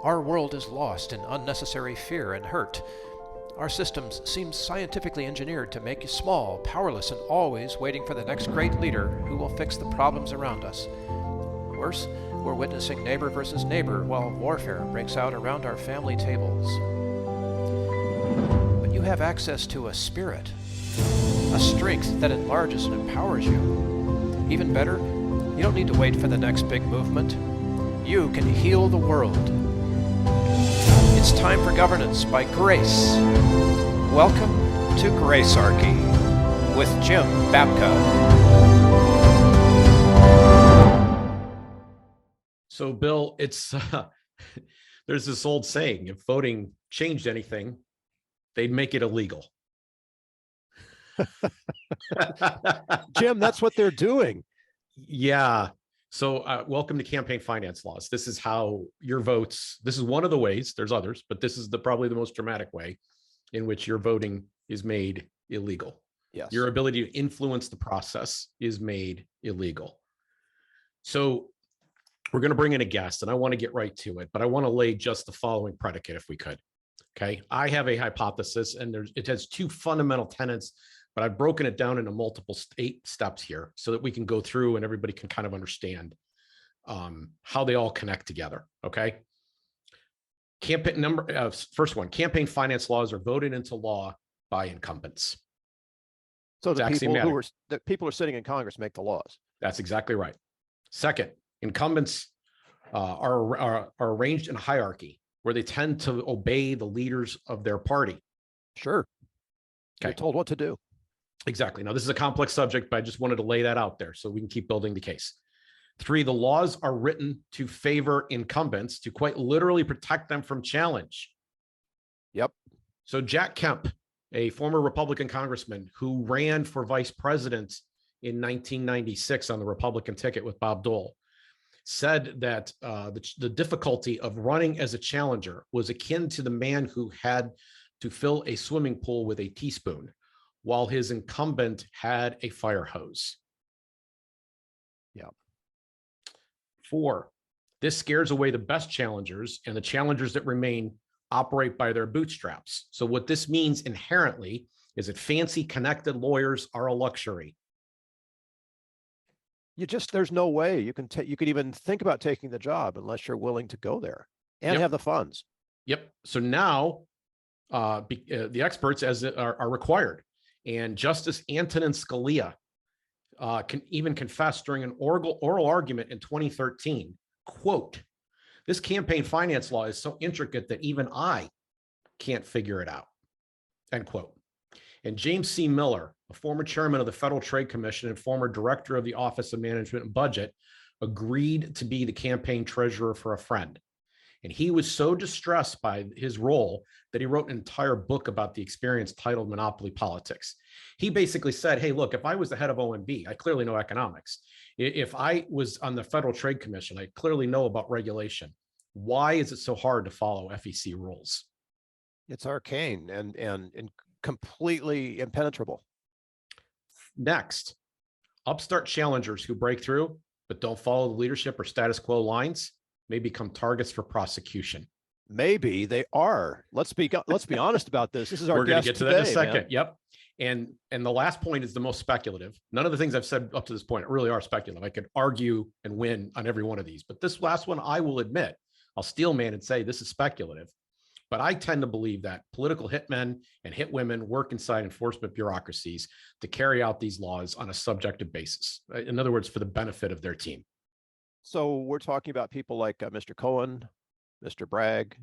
Our world is lost in unnecessary fear and hurt. Our systems seem scientifically engineered to make you small, powerless, and always waiting for the next great leader who will fix the problems around us. Worse, we're witnessing neighbor versus neighbor while warfare breaks out around our family tables. But you have access to a spirit, a strength that enlarges and empowers you. Even better, you don't need to wait for the next big movement. You can heal the world. It's time for governance by grace. Welcome to Gracearchy with Jim Babka. So, Bill, it's there's this old saying: if voting changed anything, they'd make it illegal. Jim, that's what they're doing. Yeah. So welcome to campaign finance laws. This is how your votes, this is one of the ways, there's others, but this is probably the most dramatic way in which your voting is made illegal. Yes. Your ability to influence the process is made illegal. So we're going to bring in a guest, and I want to get right to it, but I want to lay just the following predicate if we could. Okay. I have a hypothesis, and it has two fundamental tenets, but I've broken it down into multiple 8 steps here so that we can go through and everybody can kind of understand how they all connect together. Okay. First one, campaign finance laws are voted into law by incumbents. So the people who are sitting in Congress make the laws. That's exactly right. Second, incumbents are arranged in a hierarchy where they tend to obey the leaders of their party. Sure. Okay. You're told what to do. Exactly. Now, this is a complex subject, but I just wanted to lay that out there so we can keep building the case. 3, the laws are written to favor incumbents, to quite literally protect them from challenge. Yep. So Jack Kemp, a former Republican congressman who ran for vice president in 1996 on the Republican ticket with Bob Dole, said that the difficulty of running as a challenger was akin to the man who had to fill a swimming pool with a teaspoon, while his incumbent had a fire hose. Yeah. 4, this scares away the best challengers, and the challengers that remain operate by their bootstraps. So what this means inherently is that fancy connected lawyers are a luxury. There's no way you can even think about taking the job unless you're willing to go there and have the funds. Yep. So now the experts are required. And Justice Antonin Scalia can even confess during an oral argument in 2013, quote, "This campaign finance law is so intricate that even I can't figure it out," end quote. And James C. Miller, a former chairman of the Federal Trade Commission and former director of the Office of Management and Budget, agreed to be the campaign treasurer for a friend. And he was so distressed by his role that he wrote an entire book about the experience titled Monopoly Politics. He basically said, hey, look, if I was the head of OMB, I clearly know economics. If I was on the Federal Trade Commission, I clearly know about regulation. Why is it so hard to follow FEC rules? It's arcane and completely impenetrable. Next, upstart challengers who break through but don't follow the leadership or status quo lines may become targets for prosecution. Maybe they are. Let's be honest about this. This is our We're going to get to that in a second. Man. Yep. And the last point is the most speculative. None of the things I've said up to this point really are speculative. I could argue and win on every one of these, but this last one, I will admit, I'll steel man and say this is speculative. But I tend to believe that political hitmen and hitwomen work inside enforcement bureaucracies to carry out these laws on a subjective basis. In other words, for the benefit of their team. So we're talking about people like Mr. Cohen, Mr. Bragg.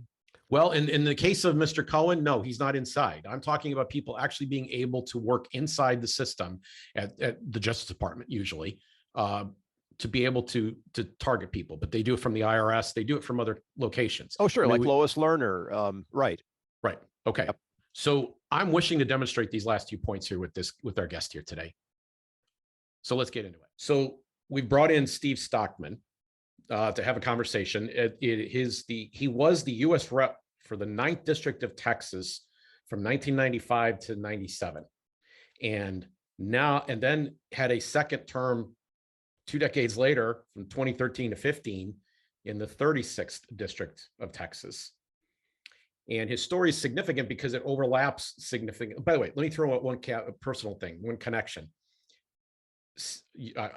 Well, in the case of Mr. Cohen, no, he's not inside. I'm talking about people actually being able to work inside the system at the Justice Department, usually, to be able to target people. But they do it from the IRS. They do it from other locations. Oh, sure. Like Lois Lerner. Right. Right. Okay. Yep. So I'm wishing to demonstrate these last 2 points here with our guest here today. So let's get into it. So we brought in Steve Stockman to have a conversation. He was the U.S. rep for the 9th District of Texas from 1995 to 97. And then had a second term 2 decades later from 2013 to 15 in the 36th district of Texas. And his story is significant because it overlaps significant. By the way, let me throw out one personal thing, one connection.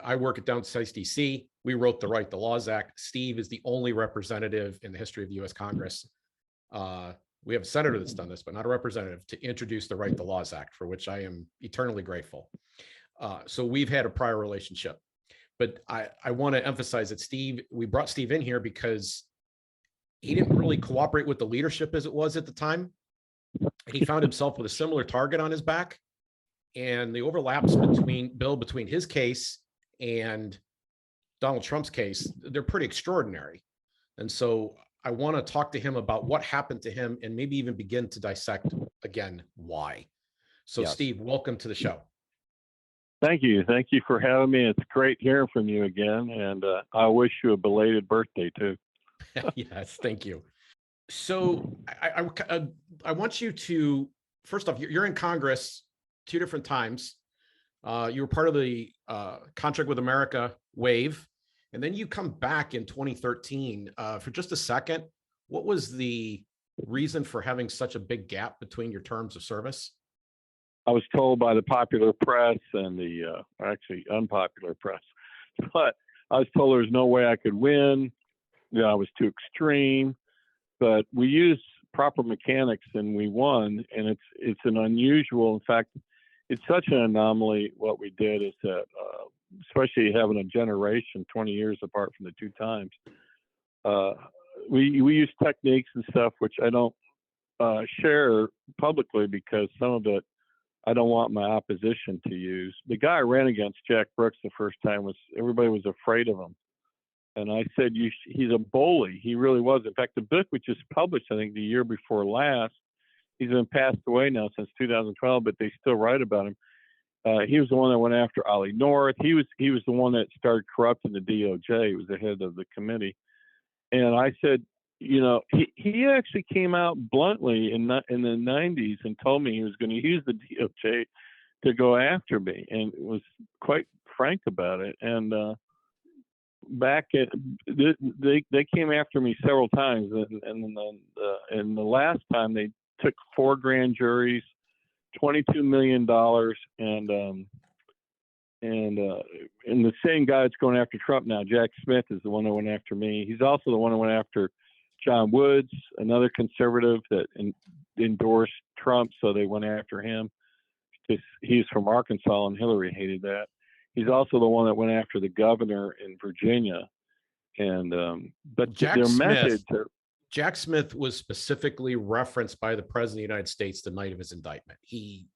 I work at Downstate DC. We wrote the Right to Laws Act. Steve is the only representative in the history of the U.S. Congress. We have a senator that's done this, but not a representative, to introduce the Right to Laws Act, for which I am eternally grateful. So we've had a prior relationship. But I want to emphasize that we brought Steve in here because he didn't really cooperate with the leadership as it was at the time. And he found himself with a similar target on his back. And the overlaps between his case and Donald Trump's case, they're pretty extraordinary. And so I want to talk to him about what happened to him and maybe even begin to dissect again why. So yes. Steve, welcome to the show. Thank you. Thank you for having me. It's great hearing from you again. And I wish you a belated birthday too. Yes, thank you. So I want you to, first off, you're in Congress 2 different times. You were part of the Contract with America wave, and then you come back in 2013. For just a second, what was the reason for having such a big gap between your terms of service? I was told by the popular press and the actually unpopular press, but I was told there was no way I could win. I was too extreme, but we used proper mechanics and we won. And it's an unusual, in fact, it's such an anomaly. What we did is that, especially having a generation 20 years apart from the 2 times, we use techniques and stuff which I don't share publicly because some of it I don't want my opposition to use. The guy I ran against, Jack Brooks, the first time, everybody was afraid of him. And I said, he's a bully. He really was. In fact, the book was just published, I think, the year before last. He's been passed away now since 2012, but they still write about him. He was the one that went after Ollie North. He was the one that started corrupting the DOJ. He was the head of the committee. And I said, he actually came out bluntly in the 90s and told me he was going to use the DOJ to go after me, and was quite frank about it. And they came after me several times, and the last time they took 4 grand juries, $22 million, and the same guy that's going after Trump now, Jack Smith, is the one that went after me. He's also the one that went after John Woods, another conservative that endorsed Trump, so they went after him. He's from Arkansas, and Hillary hated that. He's also the one that went after the governor in Virginia. And but Jack Smith was specifically referenced by the President of the United States the night of his indictment. He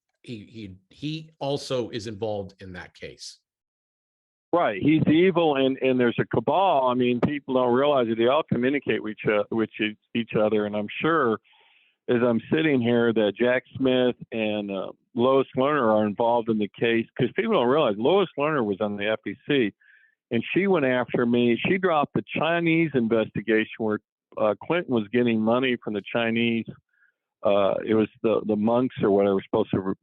also is involved in that case. Right. He's evil, and there's a cabal. I mean, people don't realize it. They all communicate with each other. And I'm sure, as I'm sitting here, that Jack Smith and Lois Lerner are involved in the case, because people don't realize Lois Lerner was on the FEC, and she went after me. She dropped the Chinese investigation where Clinton was getting money from the Chinese. It was the monks or whatever supposed to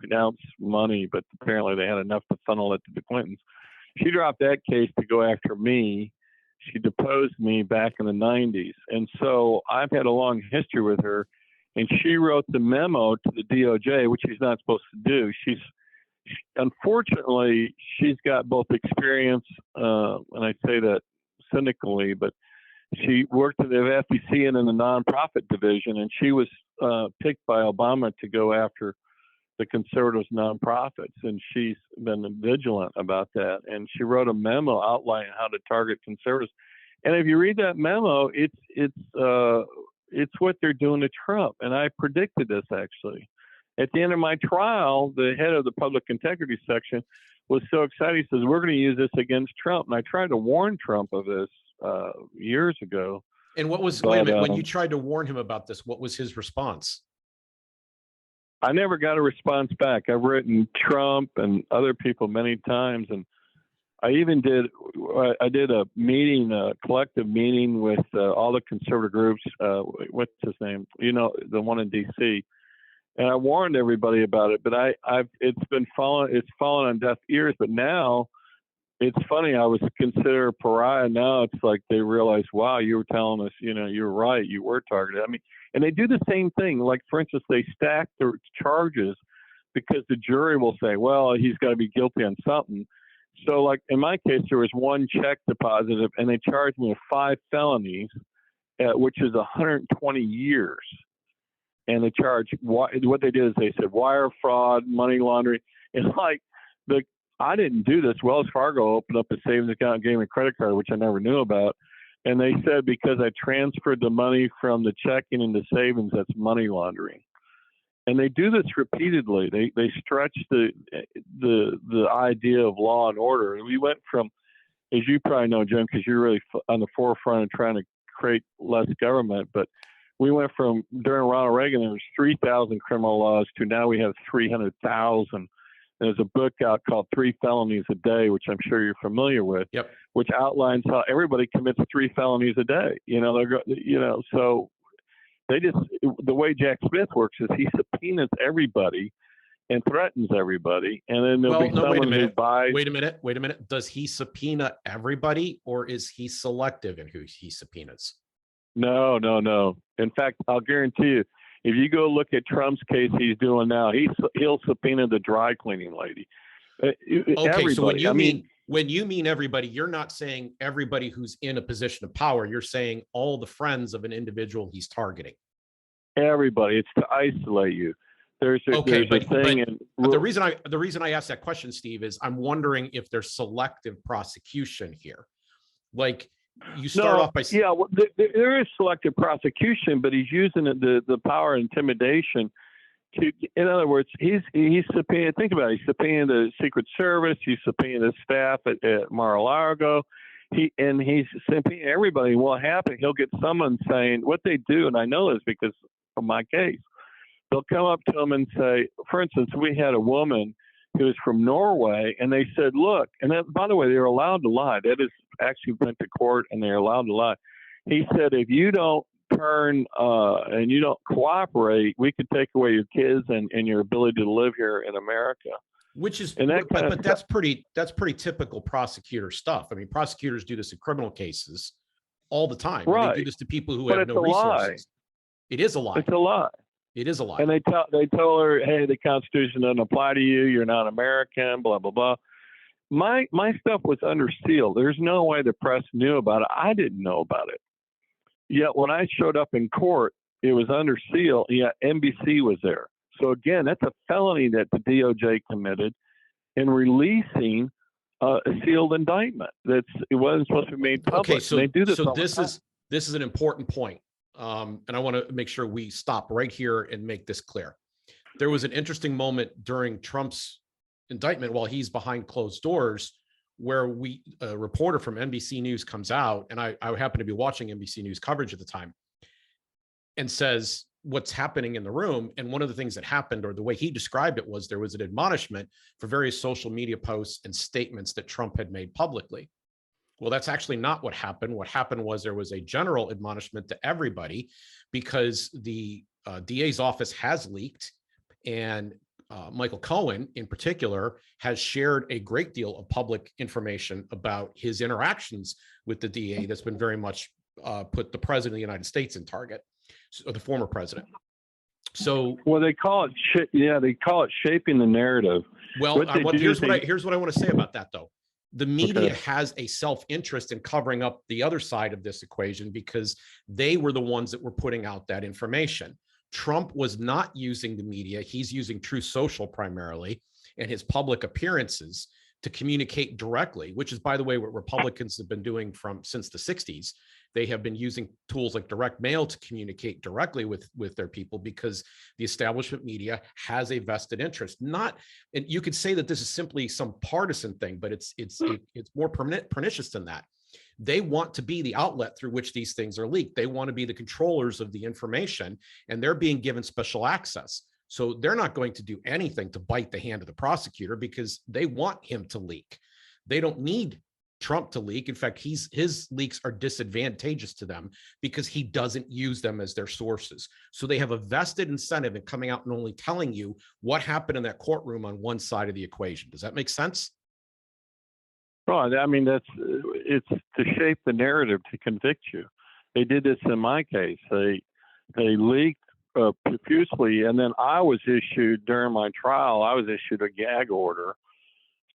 renounce money, but apparently they had enough to funnel it to the Clintons. She dropped that case to go after me. She deposed me back in the 90s. And so I've had a long history with her, and she wrote the memo to the DOJ, which she's not supposed to do. Unfortunately, she's got both experience, and I say that cynically, but she worked at the FEC and in the nonprofit division, and she was picked by Obama to go after the conservatives nonprofits, and she's been vigilant about that. And she wrote a memo outlining how to target conservatives. And if you read that memo, it's what they're doing to Trump. And I predicted this, actually. At the end of my trial, the head of the public integrity section was so excited. He says, "We're going to use this against Trump." And I tried to warn Trump of this years ago. And wait a minute, when you tried to warn him about this, what was his response? I never got a response back. I've written Trump and other people many times, and I did a meeting, a collective meeting with all the conservative groups. What's his name? The one in DC. And I warned everybody about it, but it's fallen on deaf ears. But now it's funny. I was considered a pariah. Now it's like they realize, wow, you were telling us, you're right. You were targeted. I mean, and they do the same thing. Like, for instance, they stack their charges because the jury will say, well, he's got to be guilty on something. So, like, in my case, there was one check deposited, and they charged me with 5 felonies, which is 120 years. And they charged, what they did is they said wire fraud, money laundering. And, like, I didn't do this. Wells Fargo opened up a savings account and gave me a credit card, which I never knew about. And they said because I transferred the money from the checking into savings, that's money laundering. And they do this repeatedly. They stretch the idea of law and order. And we went from, as you probably know, Jim, because you're really on the forefront of trying to create less government, but we went from, during Ronald Reagan, there was 3,000 criminal laws to now we have 300,000. There's a book out called 3 Felonies a Day, which I'm sure you're familiar with, Yep. which outlines how everybody commits 3 felonies a day. So they just, the way Jack Smith works is he subpoenas everybody and threatens everybody. And then there'll be someone who buys. Wait a minute. Does he subpoena everybody, or is he selective in who he subpoenas? No. In fact, I'll guarantee you, if you go look at Trump's case he's doing now, he'll subpoena the dry cleaning lady. Okay, everybody. so when you mean everybody, you're not saying everybody who's in a position of power. You're saying all the friends of an individual he's targeting. Everybody. It's to isolate you. There's a thing. But the reason I asked that question, Steve, is I'm wondering if there's selective prosecution here. Like, you start off by saying, well, there is selective prosecution, but he's using the power of intimidation to. In other words, he's subpoenaed. Think about it. He's subpoenaed the Secret Service. He's subpoenaed the staff at Mar-a-Lago. He's subpoenaed everybody. What happened? He'll get someone saying what they do, and I know this because of my case. They'll come up to him and say, for instance, we had a woman who was from Norway, and they said, look, and then, by the way, they're allowed to lie. That is actually went to court, and they're allowed to lie. He said, if you don't turn and you don't cooperate, we could take away your kids and your ability to live here in America. Which is, but that's pretty typical prosecutor stuff. I mean, prosecutors do this in criminal cases all the time. Right. They do this to people who have no resources. It is a lie. It's a lie. It is a lie. And they told her, hey, the Constitution doesn't apply to you. You're not American, blah, blah, blah. My stuff was under seal. There's no way the press knew about it. I didn't know about it. Yet when I showed up in court, it was under seal. Yeah, NBC was there. So again, that's a felony that the DOJ committed in releasing a sealed indictment. It wasn't supposed to be made public. Okay, so they do this. So this is an important point. And I want to make sure we stop right here and make this clear. There was an interesting moment during Trump's indictment while he's behind closed doors, where a reporter from NBC News comes out, and I happened to be watching NBC News coverage at the time, and says what's happening in the room. And one of the things that happened, or the way he described it, was there was an admonishment for various social media posts and statements that Trump had made publicly. Well, that's actually not what happened. What happened was there was a general admonishment to everybody, because the DA's office has leaked, and Michael Cohen in particular has shared a great deal of public information about his interactions with the DA that's been very much put the president of the United States in target, or the former president. So, well, they call it shaping the narrative. Well, here's what I want to say about that, though. The media has a self-interest in covering up the other side of this equation, because they were the ones that were putting out that information. Trump was not using the media. He's using Truth Social primarily, and his public appearances to communicate directly, which is, by the way, what Republicans have been doing since the 60s. They have been using tools like direct mail to communicate directly with their people, because the establishment media has a vested interest. And you could say that this is simply some partisan thing, but it's more pernicious than that. They want to be the outlet through which these things are leaked. They want to be the controllers of the information, and they're being given special access. So they're not going to do anything to bite the hand of the prosecutor, because they want him to leak. They don't need Trump to leak. In fact, his leaks are disadvantageous to them, because he doesn't use them as their sources. So they have a vested incentive in coming out and only telling you what happened in that courtroom on one side of the equation. Does that make sense? Right. I mean, it's to shape the narrative to convict you. They did this in my case. They leaked profusely, and then I was issued during my trial. I was issued a gag order.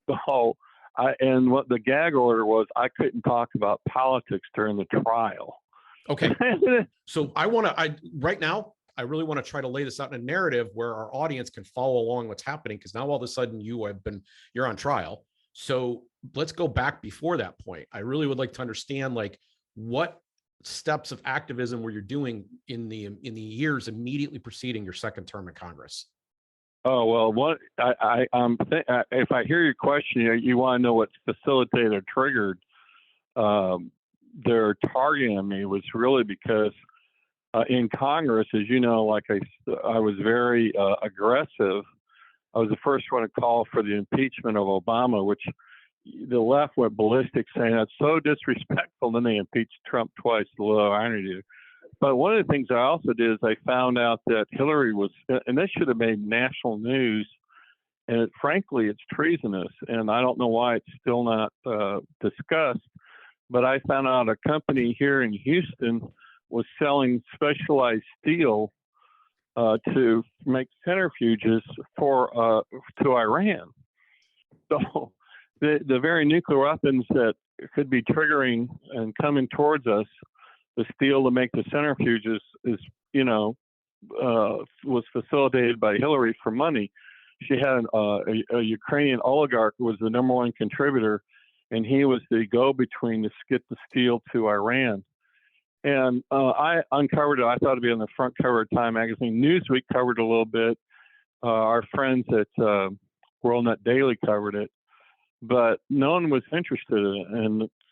So, and what the gag order was, I couldn't talk about politics during the trial. Okay. So right now, I really want to try to lay this out in a narrative where our audience can follow along what's happening, because now all of a sudden you're on trial. So let's go back before that point. I really would like to understand, like, what steps of activism were you doing in the years immediately preceding your second term in Congress? Oh, well, if I hear your question, you want to know what facilitated or triggered their targeting me was really because in Congress, as you know, like I was very aggressive. I was the first one to call for the impeachment of Obama, which the left went ballistic, saying that's so disrespectful. Then they impeached Trump twice, a little irony. But one of the things I also did is I found out that Hillary was, and this should have made national news, and frankly, it's treasonous, and I don't know why it's still not discussed. But I found out a company here in Houston was selling specialized steel to make centrifuges to Iran. So the very nuclear weapons that could be triggering and coming towards us, the steel to make the centrifuges was facilitated by Hillary for money. She had a Ukrainian oligarch who was the number one contributor, and he was the go-between to get the steel to Iran. And I uncovered it. I thought it'd be on the front cover of Time magazine. Newsweek covered it a little bit. Our friends at WorldNet Daily covered it, but no one was interested in it.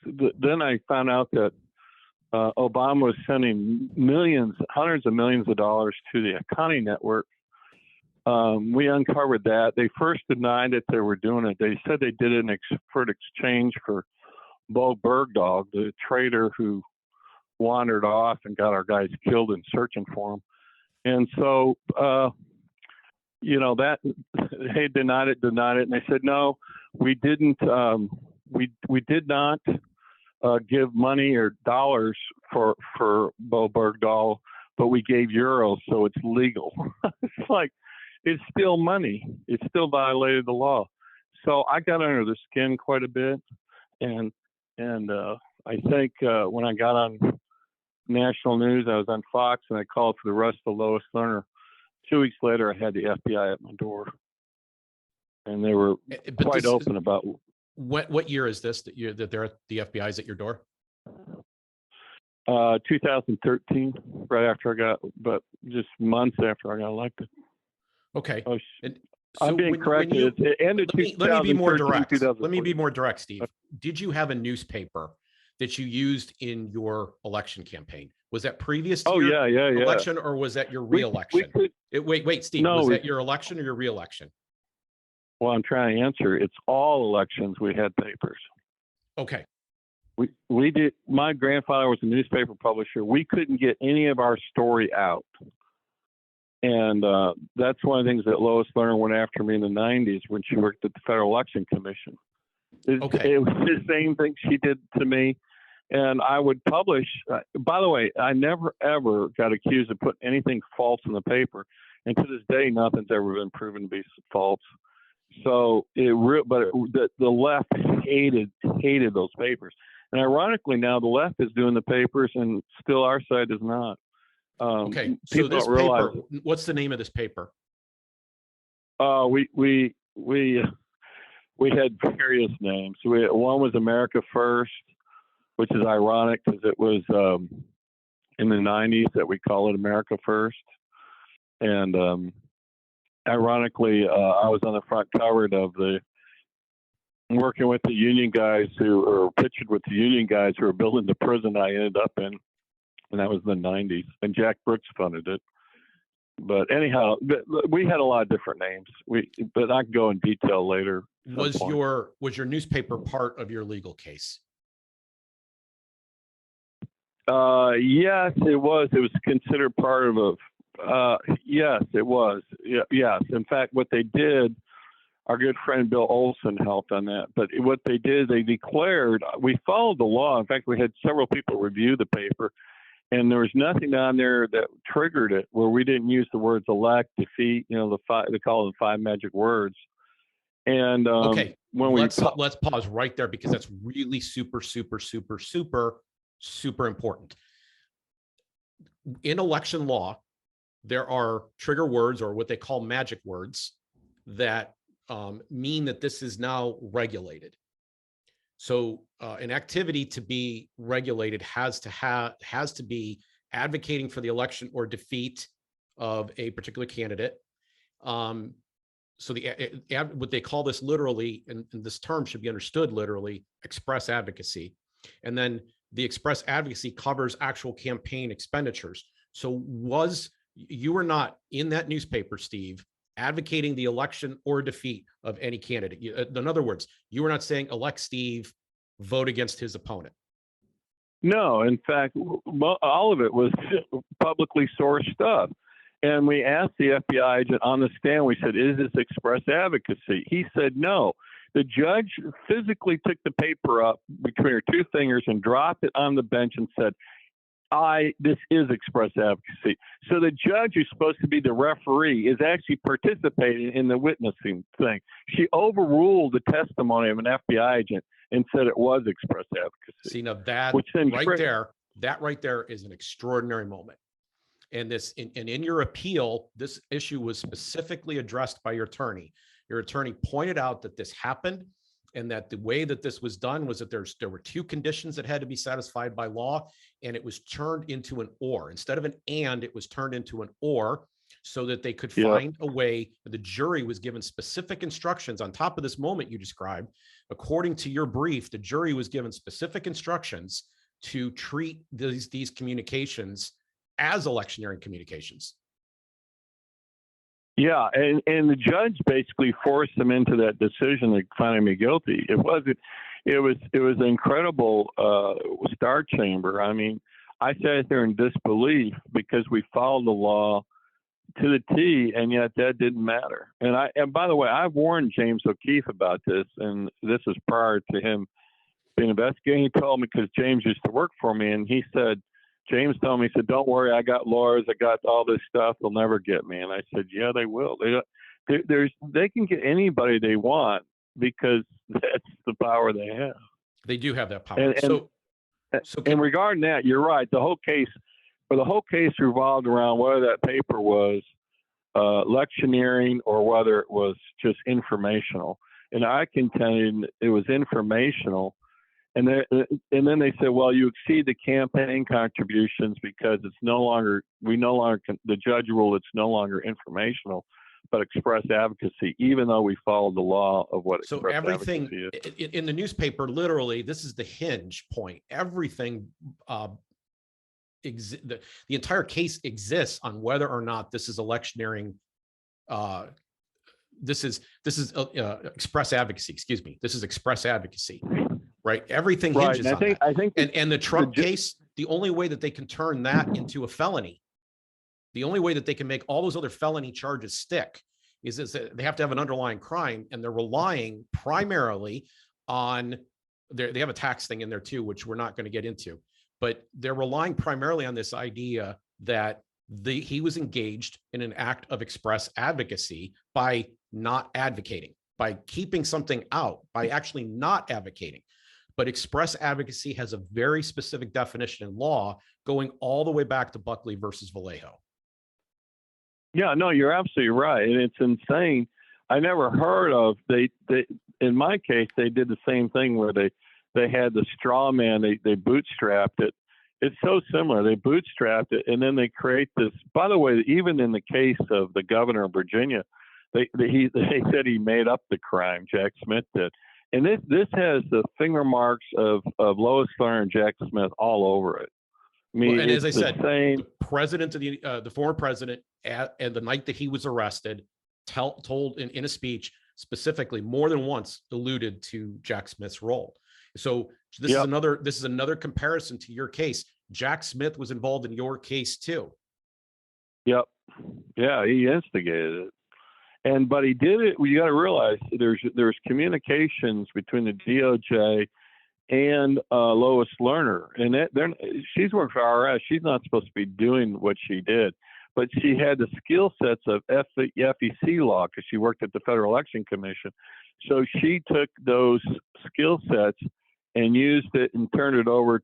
And then I found out that Obama was sending hundreds of millions of dollars to the Akani network. We uncovered that. They first denied that they were doing it. They said they did it for exchange for Bo Bergdahl, the traitor who wandered off and got our guys killed in searching for him. And so, that they denied it. And they said, no, we didn't. We did not give money or dollars for Bo Bergdahl, but we gave euros, so it's legal. It's like, it's still money. It still violated the law. So I got under the skin quite a bit, and I think when I got on national news, I was on Fox, and I called for the arrest of Lois Lerner. 2 weeks later, I had the FBI at my door, and they were quite open about. What year is this that the FBI's at your door? 2013, right after but just months after I got elected. Okay. I'm being corrected. It ended. Let me be more direct. Let me be more direct, Steve. Did you have a newspaper that you used in your election campaign? Was that previous to your election, or was that your reelection? Wait, Steve. Was that your election or your reelection? Well, I'm trying to answer. It's all elections. We had papers. Okay. We did. My grandfather was a newspaper publisher. We couldn't get any of our story out. And that's one of the things that Lois Lerner went after me in the 90s when she worked at the Federal Election Commission. It was the same thing she did to me. And I would publish. By the way, I never, ever got accused of putting anything false in the paper. And to this day, nothing's ever been proven to be false. So the left hated those papers. And ironically, now the left is doing the papers, and still our side is not. Okay, so this paper, what's the name of this paper? We had various names. One was America First, which is ironic because it was in the 90s that we call it America First. And ironically, I was on the front cover of working with the union guys pictured with the union guys who were building the prison I ended up in. And that was in the 90s, and Jack Brooks funded it. But anyhow, we had a lot of different names. But I can go in detail later. Was your newspaper part of your legal case? Yes, it was. It was considered part of yes, it was. Yes. In fact, what they did, our good friend Bill Olson helped on that. But what they did, they declared, we followed the law. In fact, we had several people review the paper, and there was nothing on there that triggered it where we didn't use the words elect, defeat, they call them 5 magic words. And okay, when let's pause right there, because that's really super important. In election law, there are trigger words, or what they call magic words, that mean that this is now regulated. So an activity to be regulated has to be advocating for the election or defeat of a particular candidate. So what they call this literally, and this term should be understood literally, express advocacy. And then the express advocacy covers actual campaign expenditures. So you were not in that newspaper, Steve, advocating the election or defeat of any candidate. In other words, you were not saying elect Steve, vote against his opponent. No, in fact, all of it was publicly sourced stuff. And we asked the FBI agent on the stand, we said, is this express advocacy? He said no. The judge physically took the paper up between her 2 fingers and dropped it on the bench and said, this is express advocacy. So the judge, who's supposed to be the referee, is actually participating in the witnessing thing. She overruled the testimony of an FBI agent and said it was express advocacy. See, now that right there is an extraordinary moment. And in your appeal, this issue was specifically addressed by your attorney. Your attorney pointed out that this happened, and that the way that this was done was that there were 2 conditions that had to be satisfied by law, and it was turned into an or. Instead of an and, it was turned into an or, so that they could find a way. The jury was given specific instructions on top of this moment you described. According to your brief, the jury was given specific instructions to treat these communications as electioneering communications. Yeah, and the judge basically forced them into that decision of finding me guilty. It was an incredible star chamber. I mean, I sat there in disbelief because we followed the law to the T, and yet that didn't matter. And by the way, I've warned James O'Keefe about this, and this is prior to him being investigated. He told me, because James used to work for me, and James told me, he said, don't worry, I got lawyers, I got all this stuff, they'll never get me. And I said, yeah, they will. They can get anybody they want, because that's the power they have. They do have that power. And regarding that, you're right. The whole case revolved around whether that paper was electioneering or whether it was just informational. And I contended it was informational. And then they said, well, you exceed the campaign contributions because the judge ruled it's no longer informational, but express advocacy, even though we followed the law of what express everything advocacy is. In the newspaper, literally, this is the hinge point. Everything, the entire case exists on whether or not this is electioneering. This is express advocacy. Excuse me. This is express advocacy. Right. Everything hinges on that. I think and the Trump case, the only way that they can turn that into a felony, the only way that they can make all those other felony charges stick is that they have to have an underlying crime, and they're relying primarily on they have a tax thing in there too, which we're not going to get into, but they're relying primarily on this idea that he was engaged in an act of express advocacy by not advocating, by keeping something out, by actually not advocating. But express advocacy has a very specific definition in law, going all the way back to Buckley versus Vallejo. Yeah, no, you're absolutely right. And it's insane. I never heard of, in my case, they did the same thing where they had the straw man, they bootstrapped it. It's so similar. They bootstrapped it, and then they create this. By the way, even in the case of the governor of Virginia, they said he made up the crime, Jack Smith did. And this has the finger marks of Lois Lerner and Jack Smith all over it. I mean, and as I said, the president of the former president, and the night that he was arrested, told in a speech specifically more than once alluded to Jack Smith's role. So this is another comparison to your case. Jack Smith was involved in your case too. Yep. Yeah, he instigated it. But he did it. You got to realize there's communications between the DOJ and Lois Lerner, and she's working for IRS. She's not supposed to be doing what she did, but she had the skill sets of FEC law because she worked at the Federal Election Commission. So she took those skill sets and used it and turned it over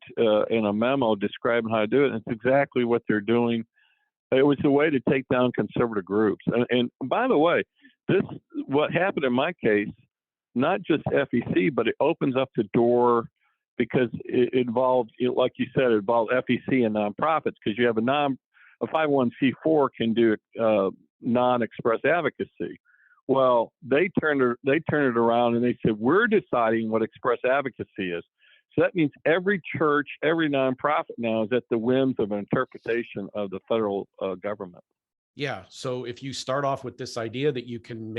in a memo describing how to do it. And it's exactly what they're doing. It was a way to take down conservative groups. And by the way, what happened in my case, not just FEC, but it opens up the door because it involved, like you said, it involved FEC and nonprofits, because you have a 501c4 can do non-express advocacy. Well, they turned it around and they said, we're deciding what express advocacy is. So that means every church, every nonprofit now is at the whims of an interpretation of the federal government. Yeah. So if you start off with this idea that you can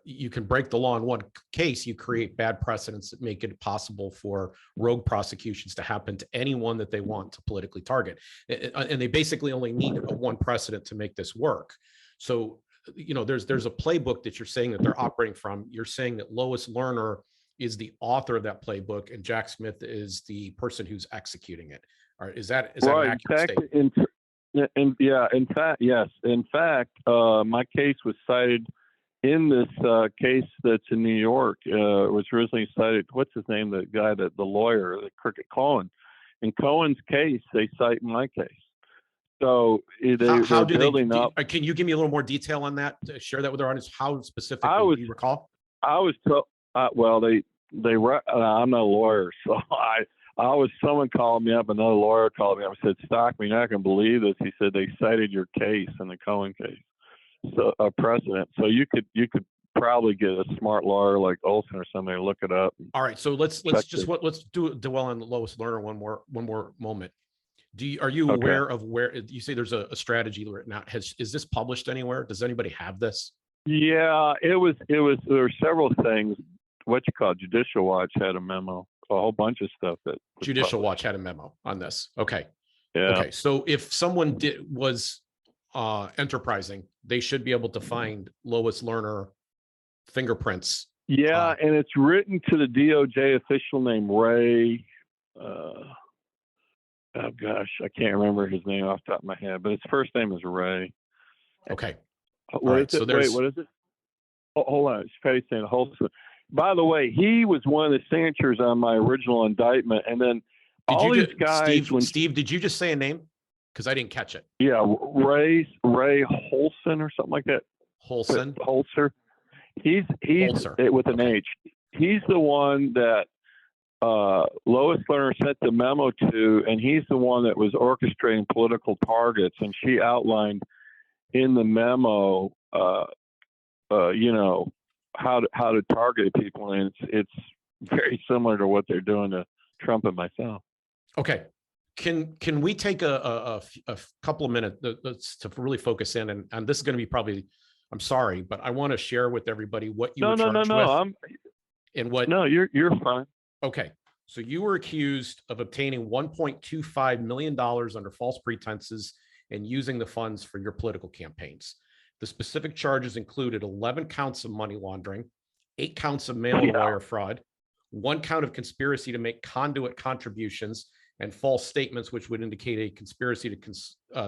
you can break the law in one case, you create bad precedents that make it possible for rogue prosecutions to happen to anyone that they want to politically target. And they basically only need one precedent to make this work. So, there's a playbook that you're saying that they're operating from. You're saying that Lois Lerner is the author of that playbook, and Jack Smith is the person who's executing it. All right, is that an accurate statement? In fact, yes. In fact, my case was cited in this case that's in New York. It was originally cited. What's his name? The guy the lawyer, the Cricket Cohen. In Cohen's case, they cite my case. So how do building up. Can you give me a little more detail on that? Share that with our audience. How specifically do you recall? I was told. Well, I'm not a lawyer, so someone called me up, another lawyer called me up and said, Stockman, you're not going to believe this. He said they cited your case in the Cohen case, so a precedent. So you could probably get a smart lawyer like Olson or somebody to look it up. All right, so let's dwell on Lois Lerner one more moment. Are you aware of where you say there's a strategy written out? Is this published anywhere? Does anybody have this? Yeah, there were several things. What you call Judicial Watch had a memo, a whole bunch of stuff that Judicial Watch had a memo on this. Okay. Yeah. Okay. So if someone was enterprising, they should be able to find Lois Lerner fingerprints. Yeah, and it's written to the DOJ official named Ray. Oh gosh, I can't remember his name off the top of my head, but his first name is Ray. Okay. What is it? Oh, hold on. It's Patty saying Holson. By the way, he was one of the signatures on my original indictment, and then Steve, did you just say a name? Because I didn't catch it. Yeah, Ray Holson or something like that. Holzer. He's Holzer. With an H. He's the one that Lois Lerner sent the memo to, and he's the one that was orchestrating political targets. And she outlined in the memo, how to target people, and it's very similar to what they're doing to Trump and myself. Okay, can we take a couple of minutes to really focus in, and this is going to be probably, I'm sorry, but I want to share with everybody what you were charged with. No, you're fine. Okay, so you were accused of obtaining $1.25 million under false pretenses and using the funds for your political campaigns. The specific charges included 11 counts of money laundering, 8 counts of mail and wire fraud, 1 count of conspiracy to make conduit contributions and false statements, which would indicate a conspiracy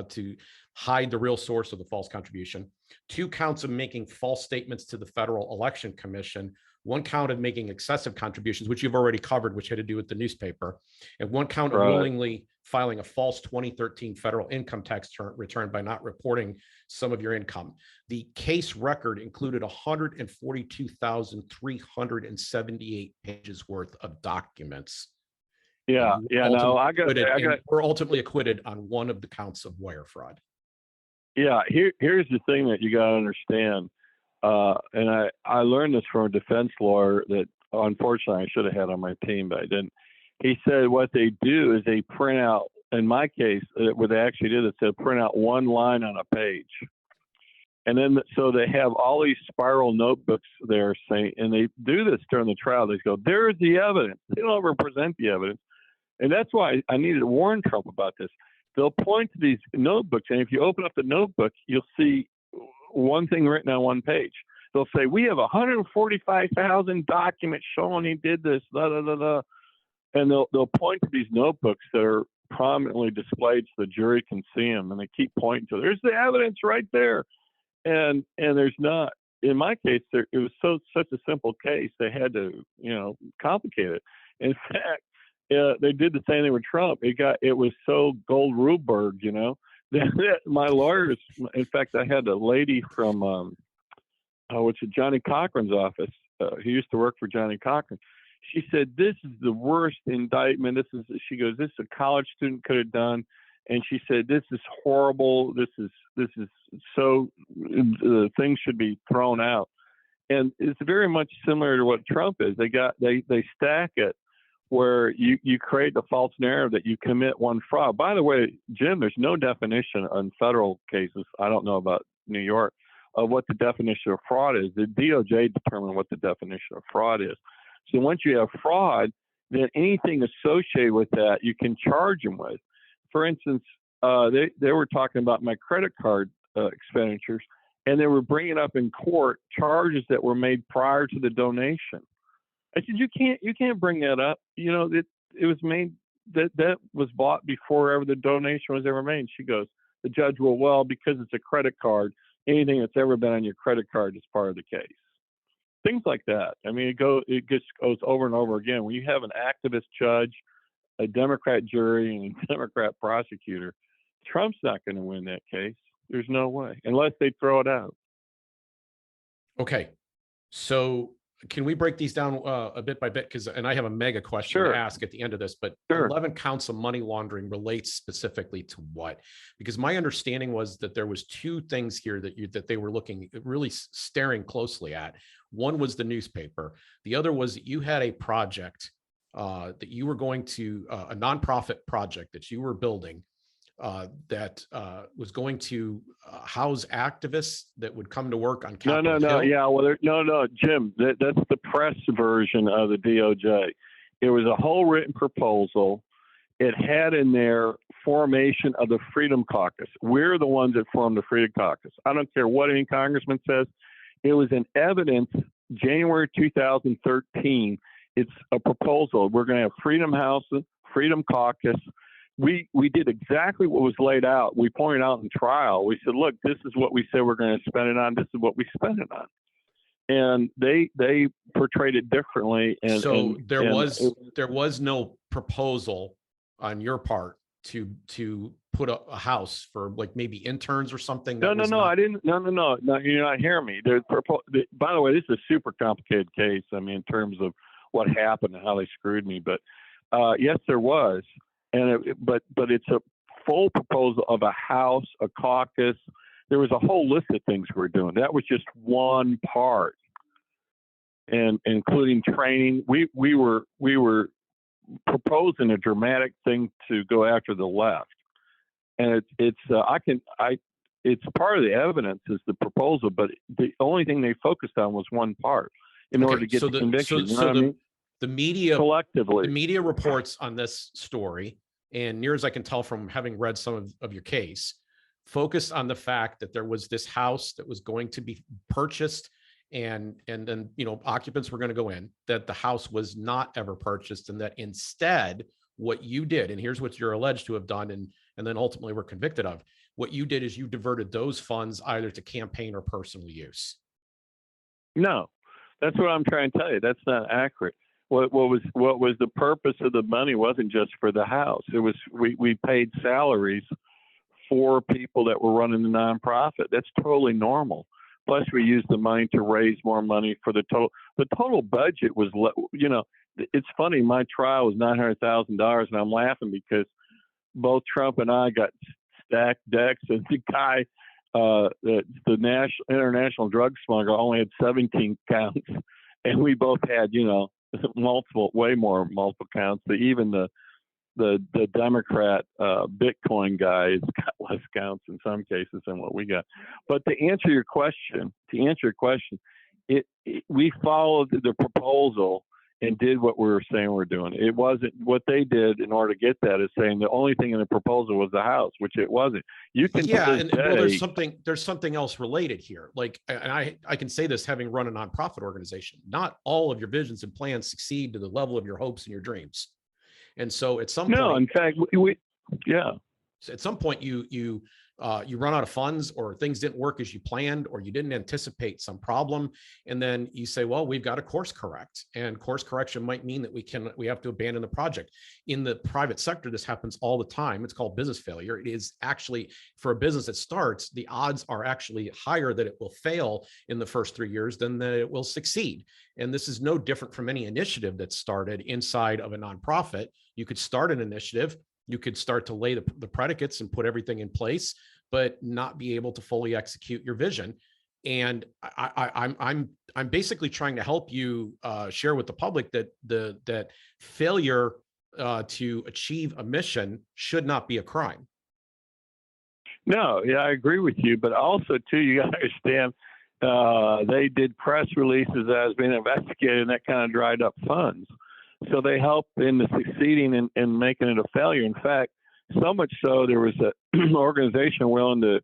to hide the real source of the false contribution, 2 counts of making false statements to the Federal Election Commission, 1 count of making excessive contributions, which you've already covered, which had to do with the newspaper, and 1 count of willingly filing a false 2013 federal income tax return by not reporting some of your income. The case record included 142,378 pages worth of documents. Yeah. No, we're ultimately acquitted on 1 of the counts of wire fraud. Yeah. Here's the thing that you got to understand. And I learned this from a defense lawyer that unfortunately I should have had on my team, but I didn't. He said what they do is they print out, in my case, what they actually did is they print out 1 line on a page. And then, so they have all these spiral notebooks there saying, and they do this during the trial. They go, there's the evidence. They don't ever present the evidence. And that's why I needed to warn Trump about this. They'll point to these notebooks, and if you open up the notebook, you'll see one thing written on one page. They'll say, we have 145,000 documents showing he did this, da, da, da, da. And they'll point to these notebooks that are prominently displayed so the jury can see them, and they keep pointing to, there's the evidence right there. And there's not. In my case, it was such a simple case, they had to, complicate it. In fact, they did the same thing with Trump. It was so Gold Ruberg, that my lawyers, in fact, I had a lady from, Johnny Cochran's office. He used to work for Johnny Cochran. She said, this is the worst indictment. She goes, this is a college student could have done. And she said, this is horrible. This is so, things should be thrown out. And it's very much similar to what Trump is. They stack it where you create the false narrative that you commit one fraud. By the way, Jim, there's no definition on federal cases. I don't know about New York of what the definition of fraud is. The DOJ determined what the definition of fraud is. So once you have fraud, then anything associated with that you can charge them with. For instance, they were talking about my credit card expenditures, and they were bringing up in court charges that were made prior to the donation. I said, you can't bring that up. It was made that was bought before ever the donation was ever made. She goes, the judge will, well, because it's a credit card, anything that's ever been on your credit card is part of the case. Things like that. I mean, it just goes over and over again. When you have an activist judge, a Democrat jury, and a Democrat prosecutor, Trump's not going to win that case. There's no way, unless they throw it out. Okay. So can we break these down a bit by bit? And I have a mega question to ask at the end of this, but 11 counts of money laundering relates specifically to what? Because my understanding was that there was two things here that they were really staring closely at. One was the newspaper. The other was that you had a project that you were going to, a nonprofit project that you were building that was going to house activists that would come to work on Capitol Hill. Yeah, well, no, Jim, that's the press version of the DOJ. It was a whole written proposal. It had in there formation of the Freedom Caucus. We're the ones that formed the Freedom Caucus. I don't care what any congressman says. It was in evidence January 2013. It's a proposal. We're going to have Freedom House, Freedom Caucus. We did exactly what was laid out. We pointed out in trial. We said, look, this is what we said we're going to spend it on. This is what we spent it on. And they portrayed it differently. And so there was no proposal on your part to put a house for like maybe interns or something. I didn't. No. You're not hearing me. By the way, this is a super complicated case. I mean, in terms of what happened and how they screwed me. But yes, there was. But it's a full proposal of a house, a caucus. There was a whole list of things we were doing. That was just one part, and including training. We were proposing a dramatic thing to go after the left, and it's part of the evidence is the proposal, but the only thing they focused on was one part in order to get the conviction. The media collectively, the media reports on this story, and near as I can tell from having read some of your case, focused on the fact that there was this house that was going to be purchased, and then occupants were going to go in, that the house was not ever purchased, and that instead what you did, and here's what you're alleged to have done, and then ultimately were convicted of, what you did is you diverted those funds either to campaign or personal use. No, that's what I'm trying to tell you. That's not accurate. What was the purpose of the money wasn't just for the house. It was we paid salaries for people that were running the nonprofit. That's totally normal. Plus, we used the money to raise more money for the total. The total budget was, it's funny. My trial was $900,000, and I'm laughing because both Trump and I got stacked decks, and the guy, the international drug smuggler, only had 17 counts, and we both had, multiple counts. But even the Democrat Bitcoin guy has got less counts in some cases than what we got. But to answer your question, we followed the proposal, and did what we were saying we're doing. It wasn't what they did in order to get that is saying the only thing in the proposal was the house, which it wasn't. You can well, there's something else related here. Like, and I can say this having run a nonprofit organization, not all of your visions and plans succeed to the level of your hopes and your dreams. And so at some point, in fact, at some point you run out of funds, or things didn't work as you planned, or you didn't anticipate some problem. And then you say, well, we've got to course correct, and course correction might mean that we have to abandon the project. In the private sector, this happens all the time. It's called business failure. It is actually, for a business that starts, the odds are actually higher that it will fail in the first 3 years than that it will succeed. And this is no different from any initiative that's started inside of a nonprofit. You could start an initiative, you could start to lay the predicates and put everything in place, but not be able to fully execute your vision. And I'm basically trying to help you share with the public that failure to achieve a mission should not be a crime. No, yeah, I agree with you. But also, too, you got to understand, they did press releases as being investigated, and that kind of dried up funds. So they helped in the succeeding and making it a failure. In fact, so much so there was an organization willing to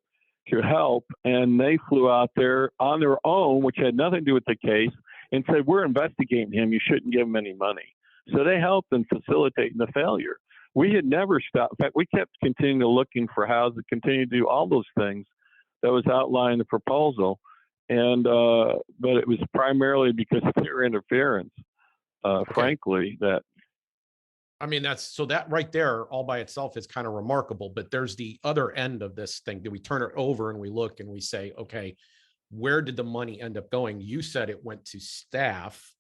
help, and they flew out there on their own, which had nothing to do with the case, and said, we're investigating him. You shouldn't give him any money. So they helped in facilitating the failure. We had never stopped. In fact, we kept continuing to looking for how to continue to do all those things that was outlined in the proposal. And but it was primarily because of their interference. Frankly, that. I mean, that right there all by itself is kind of remarkable, but there's the other end of this thing. Do we turn it over and we look and we say, okay, where did the money end up going? You said it went to staff.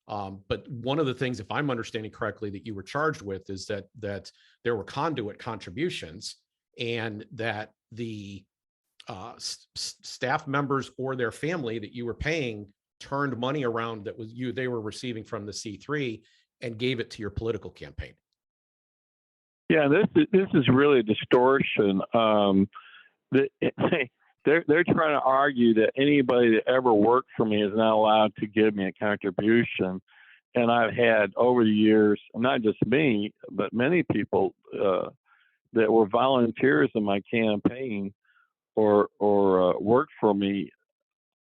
But one of the things, if I'm understanding correctly, that you were charged with is that there were conduit contributions, and that the staff members or their family that you were paying turned money around that they were receiving from the C3 and gave it to your political campaign. Yeah, this is really a distortion. They're trying to argue that anybody that ever worked for me is not allowed to give me a contribution. And I've had over the years, not just me, but many people that were volunteers in my campaign or worked for me,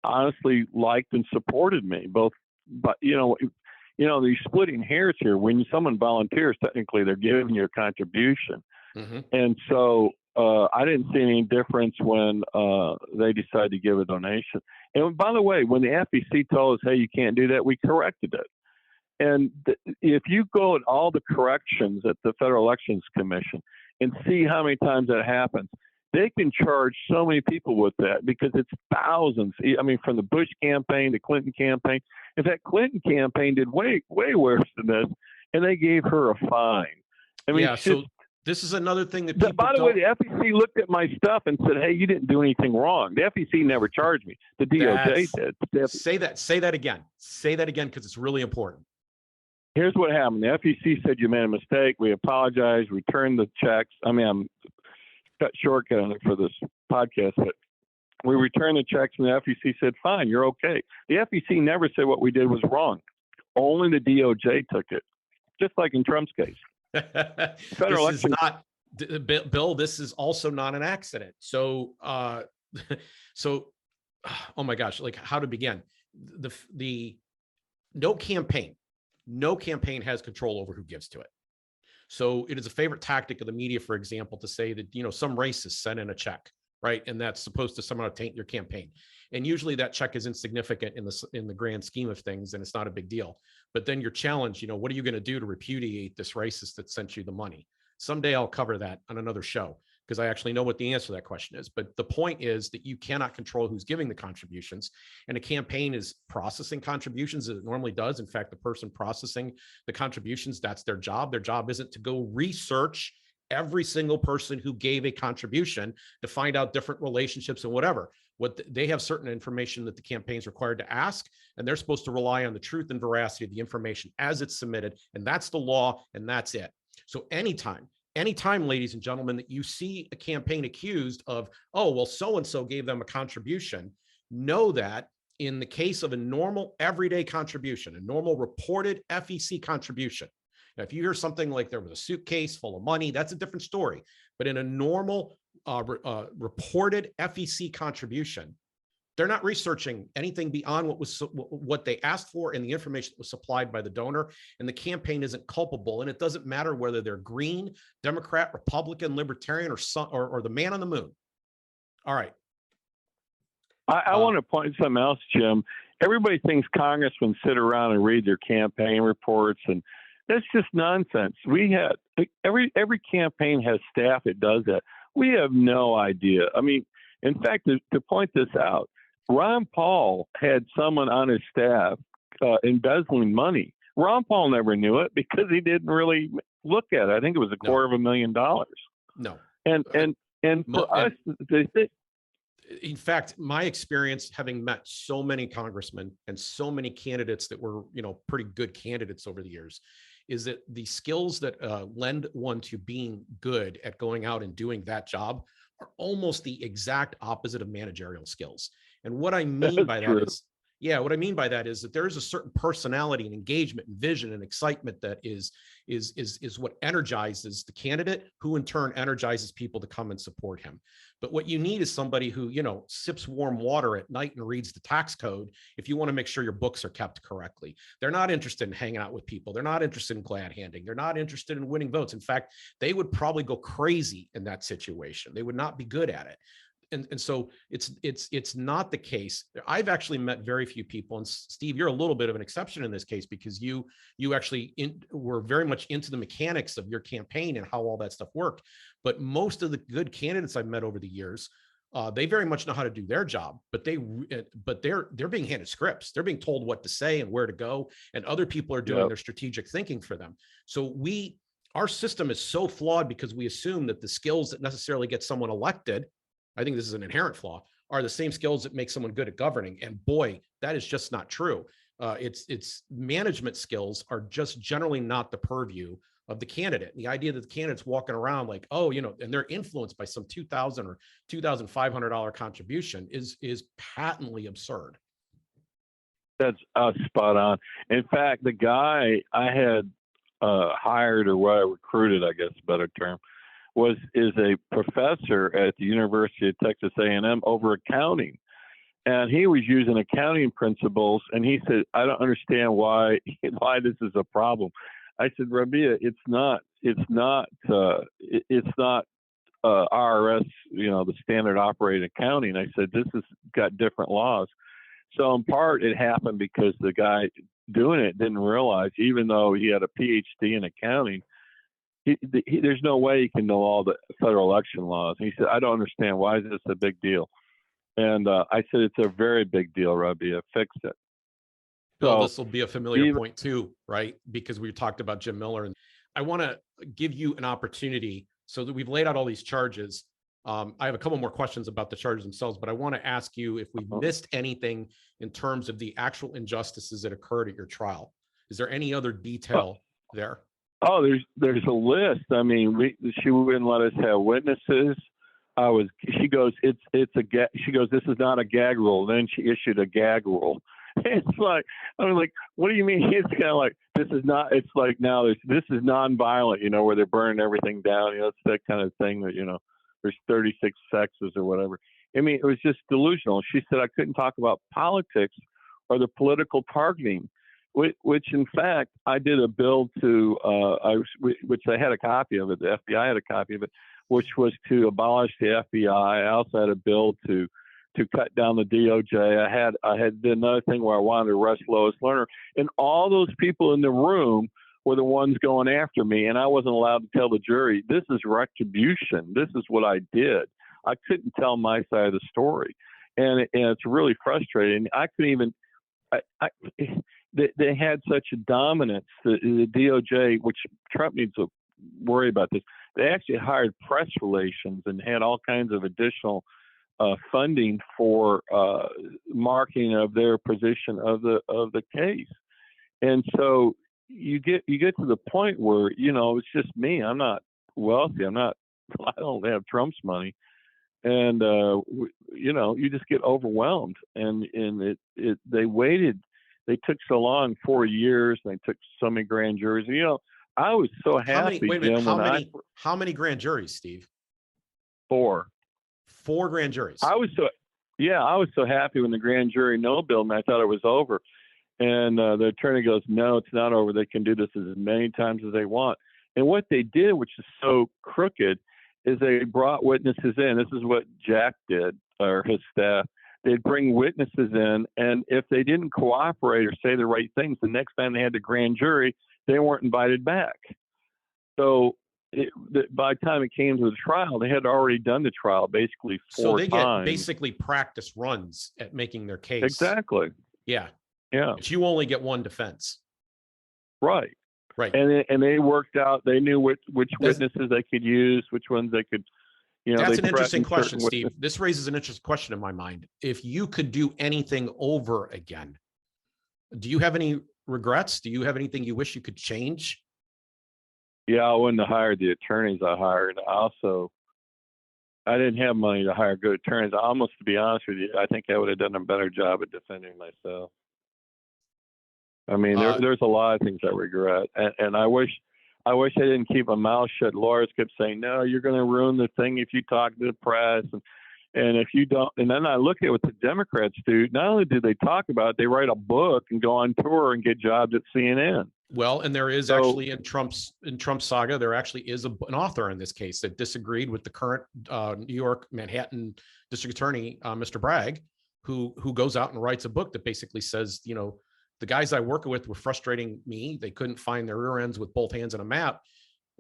honestly liked and supported me both. But they're splitting hairs here. When someone volunteers, technically they're giving you a contribution. Mm-hmm. And so I didn't see any difference when they decided to give a donation. And by the way, when the FEC told us, hey, you can't do that, we corrected it. And if you go at all the corrections at the Federal Elections Commission and see how many times that happens, they can charge so many people with that because it's thousands. I mean, from the Bush campaign, the Clinton campaign. In fact, Clinton campaign did way, way worse than this, and they gave her a fine. I mean, so this is another thing that people by the way, the FEC looked at my stuff and said, hey, you didn't do anything wrong. The FEC never charged me. The DOJ did. Say that again. Say that again, because it's really important. Here's what happened. The FEC said you made a mistake. We apologize. Returned the checks. I mean, I'm cut shortcut on it for this podcast, but we returned the checks, and the FEC said, fine, you're okay. The FEC never said what we did was wrong. Only the DOJ took it, just like in Trump's case. Federal this is not, Bill, this is also not an accident. So, oh my gosh, like how to begin? No campaign has control over who gives to it. So it is a favorite tactic of the media, for example, to say that, some racist sent in a check, right? And that's supposed to somehow taint your campaign. And usually that check is insignificant in the grand scheme of things, and it's not a big deal. But then you're challenged, what are you going to do to repudiate this racist that sent you the money? Someday I'll cover that on another show, because I actually know what the answer to that question is. But the point is that you cannot control who's giving the contributions, and a campaign is processing contributions as it normally does. In fact, the person processing the contributions, that's their job. Their job isn't to go research every single person who gave a contribution to find out different relationships and whatever. They have certain information that the campaign is required to ask, and they're supposed to rely on the truth and veracity of the information as it's submitted. And that's the law, and that's it. So anytime, ladies and gentlemen, that you see a campaign accused of, oh, well, so-and-so gave them a contribution, know that in the case of a normal everyday contribution, a normal reported FEC contribution. Now, if you hear something like there was a suitcase full of money, that's a different story. But in a normal reported FEC contribution, they're not researching anything beyond what they asked for and the information that was supplied by the donor. And the campaign isn't culpable. And it doesn't matter whether they're Green, Democrat, Republican, Libertarian, or the man on the moon. All right. I want to point something else, Jim. Everybody thinks congressmen sit around and read their campaign reports, and that's just nonsense. We had every campaign has staff that does that. We have no idea. I mean, in fact, to point this out, Ron Paul had someone on his staff embezzling money. Ron Paul never knew it because he didn't really look at it. I think it was $250,000. No. And for us, in fact, my experience, having met so many congressmen and so many candidates that were, pretty good candidates over the years, is that the skills that lend one to being good at going out and doing that job are almost the exact opposite of managerial skills. And what I mean by that is, what I mean by that is that there is a certain personality and engagement and vision and excitement that is what energizes the candidate, who in turn energizes people to come and support him. But what you need is somebody who, sips warm water at night and reads the tax code if you want to make sure your books are kept correctly. They're not interested in hanging out with people. They're not interested in glad handing. They're not interested in winning votes. In fact, they would probably go crazy in that situation. They would not be good at it. And so it's not the case. I've actually met very few people, and Steve, you're a little bit of an exception in this case because you actually were very much into the mechanics of your campaign and how all that stuff worked. But most of the good candidates I've met over the years, they very much know how to do their job, but they're being handed scripts. They're being told what to say and where to go, and other people are doing their strategic thinking for them. So our system is so flawed because we assume that the skills that necessarily get someone elected, I think this is an inherent flaw, are the same skills that make someone good at governing. And boy, that is just not true. It's management skills are just generally not the purview of the candidate. The idea that the candidate's walking around like, and they're influenced by some $2,000 or $2,500 contribution is patently absurd. That's spot on. In fact, the guy I had hired, or what I recruited, I guess a better term, is a professor at the University of Texas A&M over accounting. And he was using accounting principles, and he said, I don't understand why this is a problem. I said, Rabia, it's not IRS, the standard operating accounting. I said, this has got different laws. So in part, it happened because the guy doing it didn't realize, even though he had a PhD in accounting, there's no way he can know all the federal election laws. And he said, I don't understand. Why is this a big deal? And I said, it's a very big deal, Rabia. Fix it. Bill, this will be a familiar point too, right? Because we talked about Jim Miller. And I want to give you an opportunity so that we've laid out all these charges. I have a couple more questions about the charges themselves, but I want to ask you if we missed anything in terms of the actual injustices that occurred at your trial. Is there any other detail there? Oh, there's a list. I mean, she wouldn't let us have witnesses. She goes, this is not a gag rule. Then she issued a gag rule. It's like, I was like, what do you mean? It's kind of like, this is not, it's like now this is nonviolent, where they're burning everything down. It's that kind of thing that, there's 36 sexes or whatever. I mean, it was just delusional. She said I couldn't talk about politics or the political targeting, which in fact, I did a bill to, which I had a copy of it. The FBI had a copy of it, which was to abolish the FBI. I also had a bill to cut down the DOJ. I had did another thing where I wanted to arrest Lois Lerner, and all those people in the room were the ones going after me, and I wasn't allowed to tell the jury, this is retribution. This is what I did. I couldn't tell my side of the story, and it's really frustrating. I couldn't even. They had such a dominance. The DOJ, which Trump needs to worry about this. They actually hired press relations and had all kinds of additional funding for marketing of their position of the case. And so you get to the point where it's just me. I'm not wealthy. I don't have Trump's money, you know, you just get overwhelmed. And they waited. They took so long, 4 years. And they took so many grand juries. You know, I was so happy. Wait a minute, Jim, how many grand juries, Steve? 4. 4 grand juries. I was so happy when the grand jury no billed me. I thought it was over. And the attorney goes, no, it's not over. They can do this as many times as they want. And what they did, which is so crooked, is they brought witnesses in. This is what Jack did, or his staff. They'd bring witnesses in, and if they didn't cooperate or say the right things, the next time they had the grand jury, they weren't invited back. So by the time it came to the trial, they had already done the trial basically 4 times. So they get basically practice runs at making their case. Exactly. Yeah. Yeah. But you only get one defense. Right. Right. And they worked out. They knew which witnesses they could use, which ones they could. You know, that's an interesting question, certain Steve. This raises an interesting question in my mind. If you could do anything over again, do you have any regrets? Do you have anything you wish you could change? Yeah, I wouldn't have hired the attorneys I hired. I didn't have money to hire good attorneys. Almost, to be honest with you, I think I would have done a better job at defending myself. I mean, there's a lot of things I regret, and I wish I didn't keep my mouth shut. Lawyers kept saying, "No, you're going to ruin the thing if you talk to the press," and if you don't. And then I look at what the Democrats do. Not only do they talk about it, they write a book and go on tour and get jobs at CNN. Well, and there is actually in Trump's saga, there actually is an author in this case that disagreed with the current New York, Manhattan District Attorney, Mr. Bragg, who goes out and writes a book that basically says, you know, the guys I work with were frustrating me. They couldn't find their rear ends with both hands on a map.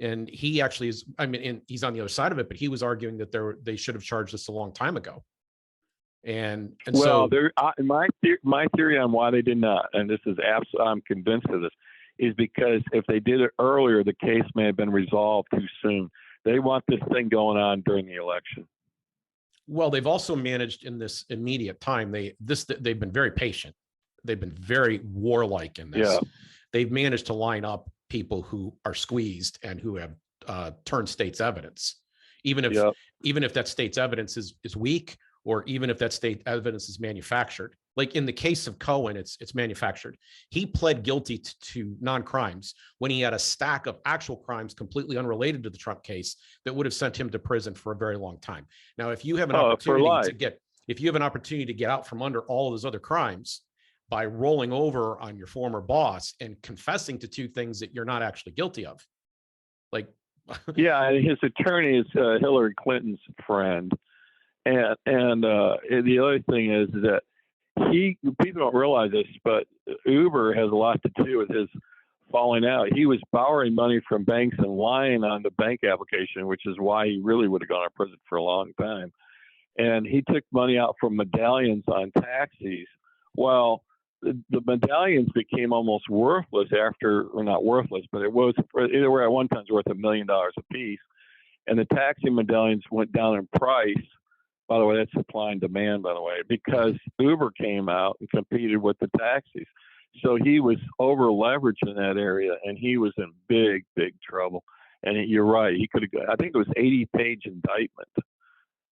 And he actually is, I mean, and he's on the other side of it, but he was arguing that they should have charged this a long time ago. And well, so my theory on why they did not, and this is absolutely, I'm convinced of this, is because if they did it earlier, the case may have been resolved too soon. They want this thing going on during the election. Well, they've also managed in this immediate time. They've been very patient. They've been very warlike in this. Yeah. They've managed to line up people who are squeezed and who have turned state's evidence, even if that state's evidence is weak, or even if that state evidence is manufactured. Like in the case of Cohen, it's manufactured. He pled guilty to non-crimes when he had a stack of actual crimes completely unrelated to the Trump case that would have sent him to prison for a very long time. Now, if you have an opportunity to get out from under all of those other crimes by rolling over on your former boss and confessing to 2 things that you're not actually guilty of, like yeah, his attorney is Hillary Clinton's friend, and the other thing is that people don't realize this, but Uber has a lot to do with his falling out. He was borrowing money from banks and lying on the bank application, which is why he really would have gone to prison for a long time. And he took money out from medallions on taxis. Well, the medallions became almost worthless or not worthless, but it was, either way, at one time it was worth $1 million a piece. And the taxi medallions went down in price. By the way, that's supply and demand, by the way, because Uber came out and competed with the taxis. So he was over leveraged in that area, and he was in big, big trouble. And you're right. He could have, I think it was 80-page indictment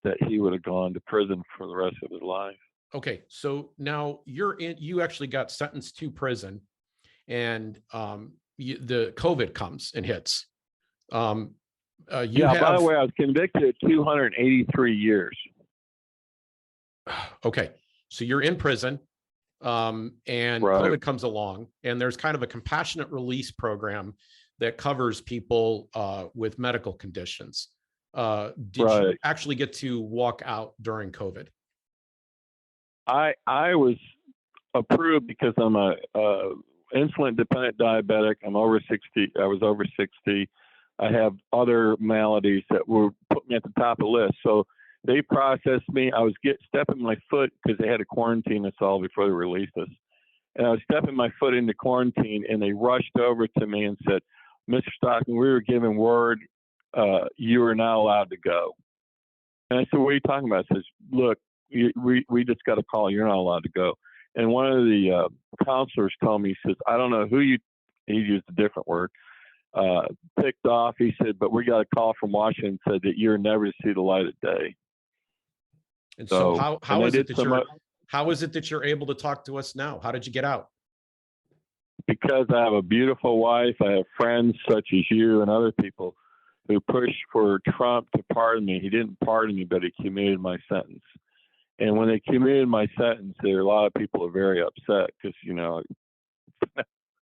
that he would have gone to prison for the rest of his life. Okay, so now you actually got sentenced to prison, and the COVID comes and hits. By the way, I was convicted at 283 years. Okay, so you're in prison, and right. COVID comes along, and there's kind of a compassionate release program that covers people with medical conditions. Did you actually get to walk out during COVID? I was approved because I'm a insulin dependent diabetic. I'm over 60. I was over 60. I have other maladies that were put me at the top of the list. So they processed me. I was stepping my foot because they had to quarantine us all before they released us. And I was stepping my foot into quarantine, and they rushed over to me and said, "Mr. Stockman, we were given word you are now allowed to go." And I said, "What are you talking about?" I says, "Look, we just got a call. You're not allowed to go." And one of the counselors told me, he says, "I don't know who he used a different word, picked off." He said, "But we got a call from Washington said that you're never to see the light of day." And so how and is they it did that some, how is it that you're able to talk to us now? How did you get out? because I have a beautiful wife. I have friends such as you and other people who pushed for Trump to pardon me. He didn't pardon me, but he commuted my sentence. And when they commuted my sentence, there are a lot of people are very upset because, you know,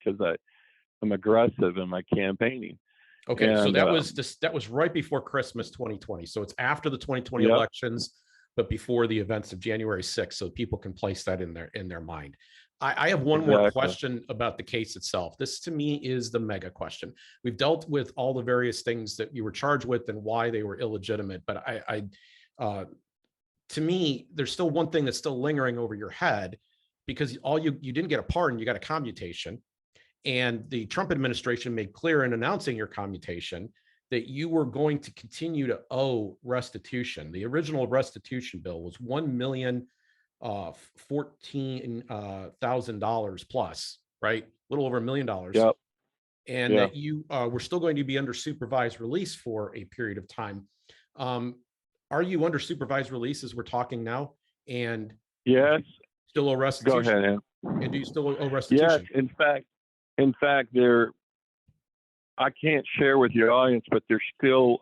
because I'm aggressive in my campaigning. Okay, so And, that was right before Christmas 2020. So it's after the 2020 Yep. elections, but before the events of January 6th, so people can place that in their mind. I have one more Exactly. question about the case itself. This to me is the mega question. We've dealt with all the various things that you were charged with and why they were illegitimate, but to me, there's still one thing that's still lingering over your head, because you didn't get a pardon, you got a commutation. And the Trump administration made clear in announcing your commutation that you were going to continue to owe restitution. The original restitution bill was $1,014,000 plus, right? A little over $1 million. Yep. And that you were still going to be under supervised release for a period of time. Are you under supervised release as we're talking now? And Yes. still owe restitution? Go ahead, Ann. And do you still owe restitution? Yes. In fact, I can't share with your audience, but there's still,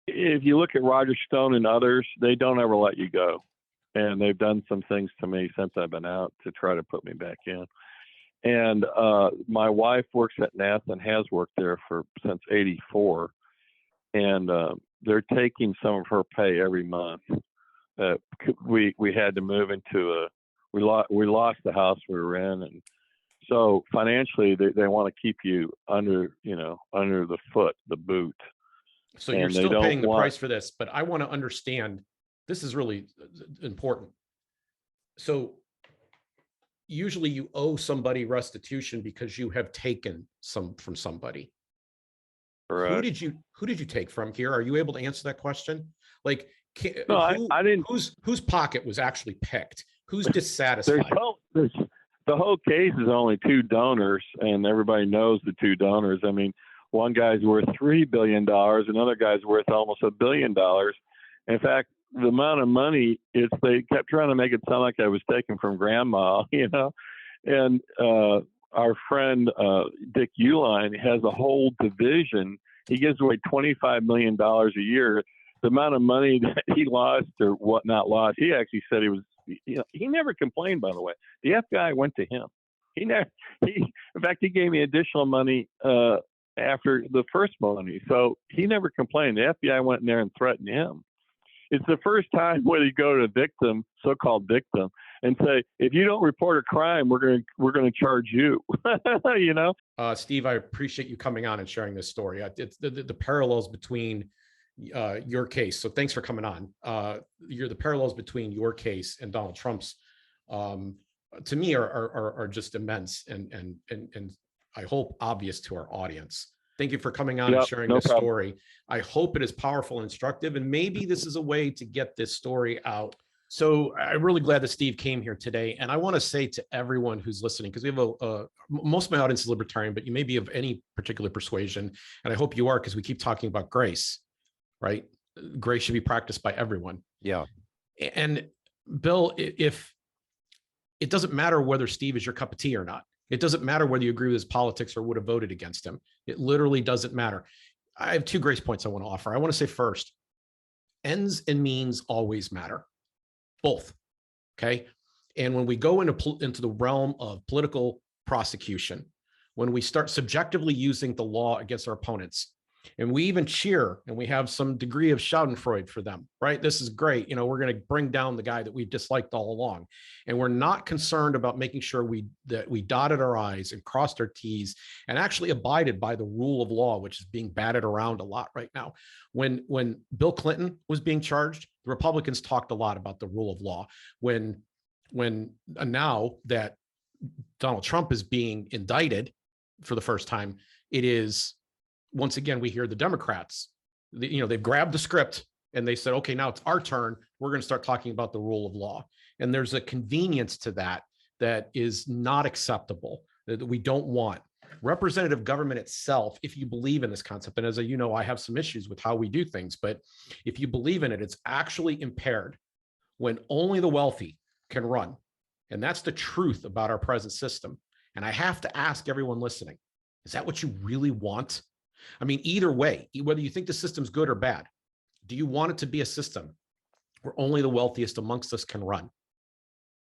if you look at Roger Stone and others, they don't ever let you go. And they've done some things to me since I've been out to try to put me back in. And my wife works at NASA and has worked there since '84. And they're taking some of her pay every month. We had to move into we lost the house we were in, and so financially they want to keep you under the boot. So you're still paying the price for this, but I want to understand, this is really important. So usually you owe somebody restitution because you have taken some from somebody. Correct. Who did you take from here? Are you able to answer that question? Like, no, I didn't. Whose pocket was actually picked? Who's dissatisfied? The whole case is only two donors, and everybody knows the two donors. I mean, one guy's worth $3 billion, another guy's worth almost $1 billion. In fact, the amount of money, they kept trying to make it sound like I was taken from grandma, and our friend Dick Uline has a whole division. He gives away $25 million a year. The amount of money that he lost or what not lost, he actually said he never complained, by the way. The FBI went to him. In fact, he gave me additional money after the first money. So he never complained. The FBI went in there and threatened him. It's the first time where you go to a victim, so-called victim, and say, if you don't report a crime, we're going to charge you. Steve, I appreciate you coming on and sharing this story. It's the parallels between your case. So thanks for coming on. The parallels between your case and Donald Trump's, to me, are just immense and I hope obvious to our audience. Thank you for coming on and sharing this story. I hope it is powerful and instructive, and maybe this is a way to get this story out. So I'm really glad that Steve came here today. And I want to say to everyone who's listening, because we have most of my audience is libertarian, but you may be of any particular persuasion. And I hope you are, because we keep talking about grace, right? Grace should be practiced by everyone. Yeah. And Bill, if it doesn't matter whether Steve is your cup of tea or not, it doesn't matter whether you agree with his politics or would have voted against him. It literally doesn't matter. I have two grace points I want to offer. I want to say first, ends and means always matter. Both. Okay. And when we go into the realm of political prosecution, when we start subjectively using the law against our opponents, and we even cheer and we have some degree of schadenfreude for them, right? This is great. We're going to bring down the guy that we've disliked all along. And we're not concerned about making sure that we dotted our I's and crossed our T's and actually abided by the rule of law, which is being batted around a lot right now. When Bill Clinton was being charged, the Republicans talked a lot about the rule of law. When now that Donald Trump is being indicted for the first time, it is, once again, we hear the Democrats, they've grabbed the script and they said, okay, now it's our turn. We're going to start talking about the rule of law. And there's a convenience to that is not acceptable, that we don't want. representative government itself, if you believe in this concept, and as you know, I have some issues with how we do things, but if you believe in it, it's actually impaired when only the wealthy can run. And that's the truth about our present system. And I have to ask everyone listening, is that what you really want? I mean, either way, whether you think the system's good or bad, do you want it to be a system where only the wealthiest amongst us can run?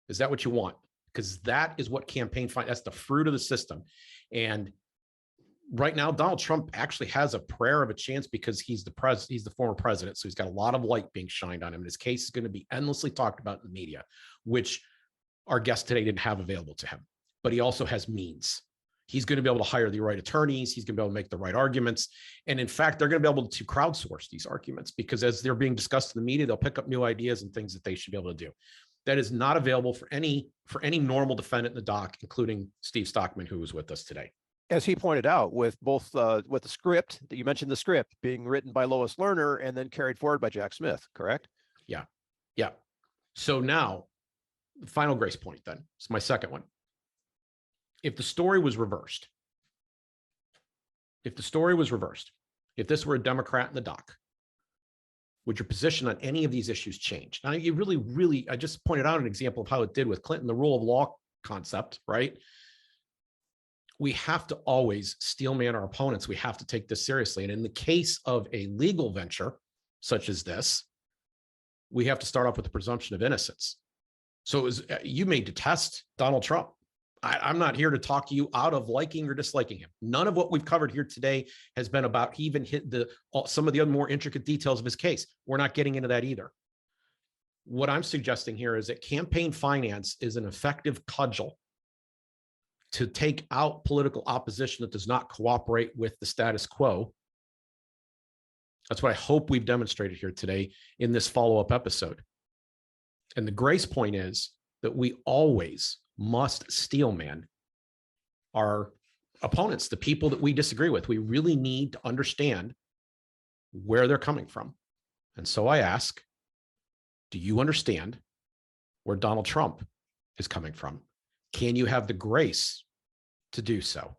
Is that what you want? Because that is what campaign finance, that's the fruit of the system. And right now, Donald Trump actually has a prayer of a chance because he's the former president. So he's got a lot of light being shined on him. And his case is going to be endlessly talked about in the media, which our guest today didn't have available to him. But he also has means. He's going to be able to hire the right attorneys. He's going to be able to make the right arguments. And in fact, they're going to be able to crowdsource these arguments because as they're being discussed in the media, they'll pick up new ideas and things that they should be able to do. That is not available for any normal defendant in the dock, including Steve Stockman, who was with us today. As he pointed out, with both with the script that you mentioned, the script being written by Lois Lerner and then carried forward by Jack Smith, correct? Yeah. So now, the final grace point then, it's my second one. If the story was reversed, if this were a Democrat in the dock, would your position on any of these issues change? Now, you really, I just pointed out an example of how it did with Clinton, the rule of law concept, right? We have to always steelman our opponents. We have to take this seriously. And in the case of a legal venture such as this, we have to start off with the presumption of innocence. So you may detest Donald Trump. I'm not here to talk you out of liking or disliking him. None of what we've covered here today has been about he even hit some of the other more intricate details of his case. We're not getting into that either. What I'm suggesting here is that campaign finance is an effective cudgel to take out political opposition that does not cooperate with the status quo. That's what I hope we've demonstrated here today in this follow-up episode. And the grace point is that we always must steelman our opponents, the people that we disagree with. We really need to understand where they're coming from. And so I ask, do you understand where Donald Trump is coming from? Can you have the grace to do so?